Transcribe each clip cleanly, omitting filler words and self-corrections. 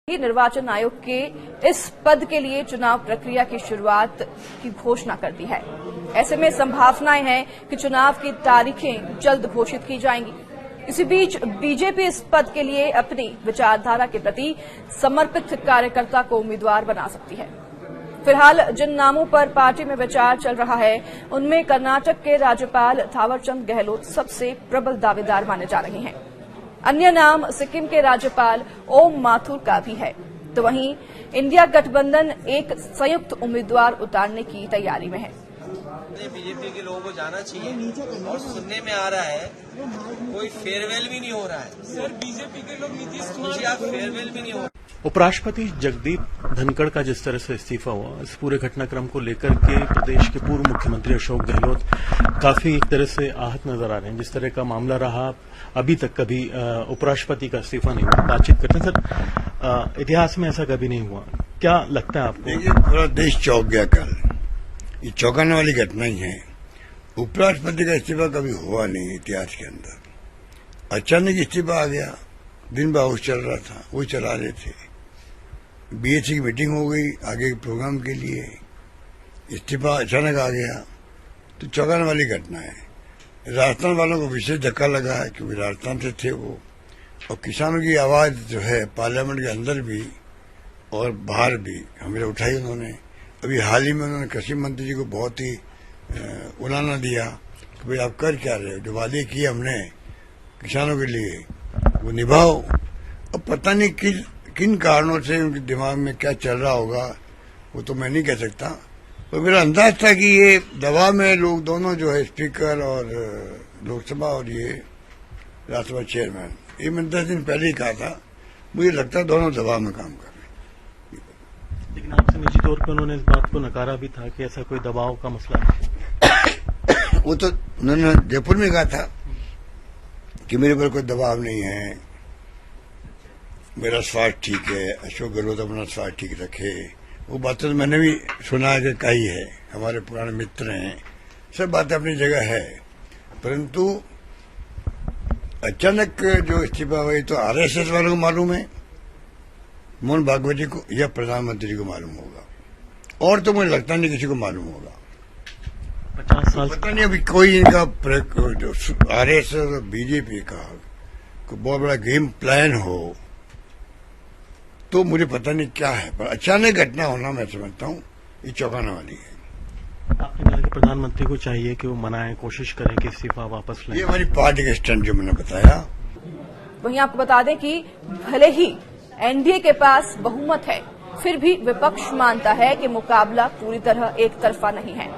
निर्वाचन आयोग के इस पद के लिए चुनाव प्रक्रिया की शुरुआत की घोषणा कर दी है। ऐसे में संभावनाएं हैं कि चुनाव की तारीखें जल्द घोषित की जाएंगी। इसी बीच बीजेपी इस पद के लिए अपनी विचारधारा के प्रति समर्पित कार्यकर्ता को उम्मीदवार बना सकती है। फिलहाल जिन नामों पर पार्टी में विचार चल रहा है उनमें कर्नाटक के राज्यपाल थावरचंद गहलोत सबसे प्रबल दावेदार माने जा रहे हैं। अन्य नाम सिक्किम के राज्यपाल ओम माथुर का भी है। तो वहीं इंडिया गठबंधन एक संयुक्त उम्मीदवार उतारने की तैयारी में है। बीजेपी के लोगों को जाना चाहिए और सुनने में आ रहा है कोई फेयरवेल भी नहीं हो रहा है। सर बीजेपी के लोग नीतीश कुमार फेयरवेल भी नहीं हो रहा। उपराष्ट्रपति जगदीप धनखड़ का जिस तरह से इस्तीफा हुआ, इस पूरे घटनाक्रम को लेकर के प्रदेश के पूर्व मुख्यमंत्री अशोक गहलोत काफी एक तरह से आहत नजर आ रहे हैं। जिस तरह का मामला रहा, अभी तक कभी उपराष्ट्रपति का इस्तीफा नहीं हुआ। बातचीत करते हैं सर, इतिहास में ऐसा कभी नहीं हुआ, क्या लगता है आपको? देखिए, पूरा देश चौंक गया कल। ये चौंकाने वाली घटना ही है। उपराष्ट्रपति का इस्तीफा कभी हुआ नहीं इतिहास के अंदर। अचानक इस्तीफा आ गया। दिन भर हाउस चल रहा था, वो चला रहे थे। बीएससी की मीटिंग हो गई आगे के प्रोग्राम के लिए, इस्तीफा अचानक आ गया, तो चौंकाने वाली घटना है। राजस्थान वालों को विशेष धक्का लगा है क्योंकि राजस्थान से थे वो, और किसानों की आवाज जो है पार्लियामेंट के अंदर भी और बाहर भी हमें उठाई उन्होंने। अभी हाल ही में उन्होंने कृषि मंत्री जी को बहुत ही उलाना दिया कि भाई आप कर क्या रहे हो, जो वादे किए हमने किसानों के लिए वो निभाओ। अब पता नहीं किन कारणों से उनके दिमाग में क्या चल रहा होगा, वो तो मैं नहीं कह सकता। तो मेरा अंदाज था कि ये दबाव में लोग दोनों जो है स्पीकर और लोकसभा और ये राज्यसभा चेयरमैन, ये मैंने 10 दिन पहले ही कहा था, मुझे लगता है दोनों दबाव में काम कर रहे हैं। लेकिन आपसे निजी तौर पर उन्होंने इस बात को नकारा भी था कि ऐसा कोई दबाव का मसला है। वो तो उन्होंने जयपुर में कहा था कि मेरे पर कोई दबाव नहीं है, मेरा स्वास्थ्य ठीक है, अशोक गहलोत अपना स्वास्थ्य ठीक रखे। वो बातें तो मैंने भी सुना के कही है, हमारे पुराने मित्र हैं, सब बातें अपनी जगह है। परंतु अचानक जो इस्तीफा हुई तो आरएसएस वालों को मालूम है, मोहन भागवत जी को या प्रधानमंत्री को मालूम होगा, और तो मुझे लगता नहीं किसी को मालूम होगा। 50 साल पता नहीं अभी कोई इनका आरएसएस और बीजेपी का कोई बहुत बड़ा गेम प्लान हो तो मुझे पता नहीं क्या है, पर अचानक घटना होना मैं समझता हूँ ये चौंकाने वाली है। आपने कहा कि प्रधानमंत्री को चाहिए कि वो मनाएं, कोशिश करें कि इस्तीफा वापस लें। ये हमारी पार्टी का स्टैंड जो मैंने बताया। वहीं आपको बता दें कि भले ही एनडीए के पास बहुमत है, फिर भी विपक्ष मानता है कि मुकाबला पूरी तरह एक तरफा नहीं है,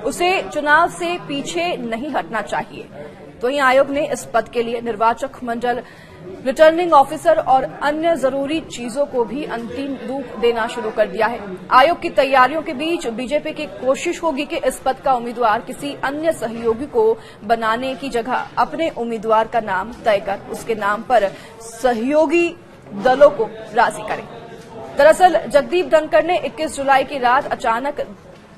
उसे चुनाव से पीछे नहीं हटना चाहिए। तो वहीं आयोग ने इस पद के लिए निर्वाचक मंडल, रिटर्निंग ऑफिसर और अन्य जरूरी चीजों को भी अंतिम रूप देना शुरू कर दिया है। आयोग की तैयारियों के बीच बीजेपी की कोशिश होगी कि इस पद का उम्मीदवार किसी अन्य सहयोगी को बनाने की जगह अपने उम्मीदवार का नाम तय कर उसके नाम पर सहयोगी दलों को राजी करें। दरअसल जगदीप धनखड़ ने 21 जुलाई की रात अचानक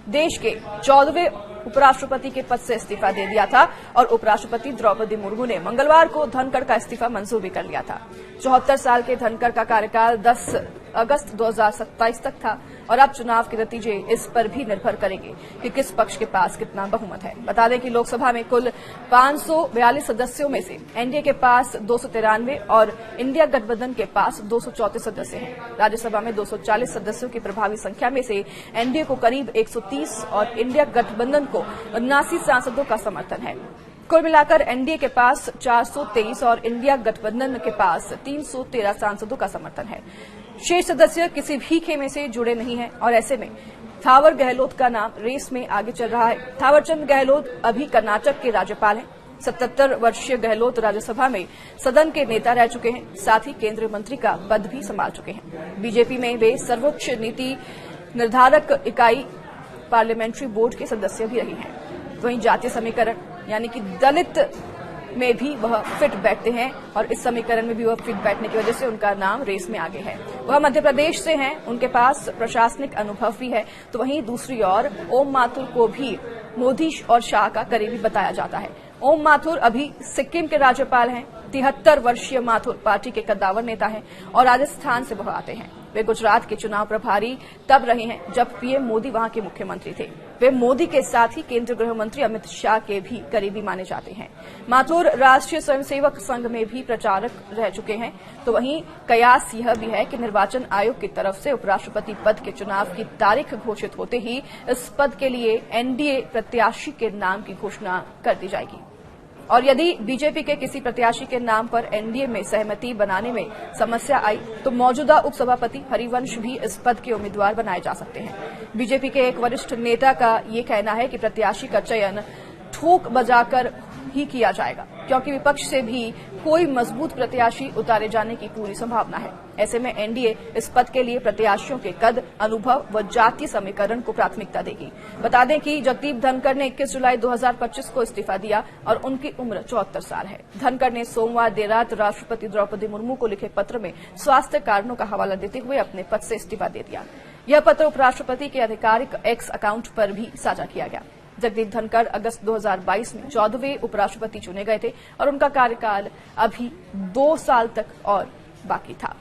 देश के 14वें उपराष्ट्रपति के पद से इस्तीफा दे दिया था और उपराष्ट्रपति द्रौपदी मुर्मू ने मंगलवार को धनखड़ का इस्तीफा मंजूर भी कर लिया था। 74 साल के धनखड़ का कार्यकाल 10 अगस्त 2027 तक था और अब चुनाव के नतीजे इस पर भी निर्भर करेंगे कि किस पक्ष के पास कितना बहुमत है। बता दें कि लोकसभा में कुल 542 सदस्यों में से एनडीए के पास 293 और इंडिया गठबंधन के पास 234 सदस्य हैं। राज्यसभा में 240 सदस्यों की प्रभावी संख्या में से एनडीए को करीब 130 और इंडिया गठबंधन को 79 सांसदों का समर्थन है। कुल मिलाकर एनडीए के पास 423 और इंडिया गठबंधन के पास 313 सांसदों का समर्थन है। शेष सदस्य किसी भी खेमे से जुड़े नहीं हैं और ऐसे में थावर गहलोत का नाम रेस में आगे चल रहा है। थावरचंद गहलोत अभी कर्नाटक के राज्यपाल हैं। 77 वर्षीय गहलोत राज्यसभा में सदन के नेता रह चुके हैं, साथ ही केंद्रीय मंत्री का पद भी संभाल चुके हैं। बीजेपी में वे सर्वोच्च नीति निर्धारक इकाई पार्लियामेंट्री बोर्ड के सदस्य भी रहे हैं। वहीं जातीय समीकरण यानी कि दलित में भी वह फिट बैठते हैं और इस समीकरण में भी वह फिट बैठने की वजह से उनका नाम रेस में आगे है। वह मध्य प्रदेश से हैं, उनके पास प्रशासनिक अनुभव भी है। तो वहीं दूसरी ओर ओम माथुर को भी मोदी और शाह का करीबी बताया जाता है। ओम माथुर अभी सिक्किम के राज्यपाल हैं। 73 वर्षीय माथुर पार्टी के कद्दावर नेता हैं और राजस्थान से वह आते हैं। वे गुजरात के चुनाव प्रभारी तब रहे हैं जब पीएम मोदी वहां के मुख्यमंत्री थे। वे मोदी के साथ ही केंद्रीय गृह मंत्री अमित शाह के भी करीबी माने जाते हैं। माथुर राष्ट्रीय स्वयंसेवक संघ में भी प्रचारक रह चुके हैं। तो वहीं कयास यह भी है कि निर्वाचन आयोग की तरफ से उपराष्ट्रपति पद के चुनाव की तारीख घोषित होते ही इस पद के लिए एनडीए प्रत्याशी के नाम की घोषणा कर दी जाएगी। और यदि बीजेपी के किसी प्रत्याशी के नाम पर एनडीए में सहमति बनाने में समस्या आई तो मौजूदा उपसभापति हरिवंश भी इस पद के उम्मीदवार बनाए जा सकते हैं। बीजेपी के एक वरिष्ठ नेता का ये कहना है कि प्रत्याशी का चयन ठोक बजाकर ही किया जाएगा, क्योंकि विपक्ष से भी कोई मजबूत प्रत्याशी उतारे जाने की पूरी संभावना है। ऐसे में एनडीए इस पद के लिए प्रत्याशियों के कद, अनुभव व जातीय समीकरण को प्राथमिकता देगी। बता दें कि जगदीप धनखड़ ने 21 जुलाई 2025 को इस्तीफा दिया और उनकी उम्र 74 साल है। धनखड़ ने सोमवार देर रात राष्ट्रपति द्रौपदी मुर्मू को लिखे पत्र में स्वास्थ्य कारणों का हवाला देते हुए अपने पद से इस्तीफा दे दिया। यह पत्र उपराष्ट्रपति के आधिकारिक एक्स अकाउंट पर भी साझा किया गया। जगदीप धनखड़ अगस्त 2022 में 14वें उपराष्ट्रपति चुने गए थे और उनका कार्यकाल अभी 2 साल तक और बाकी था।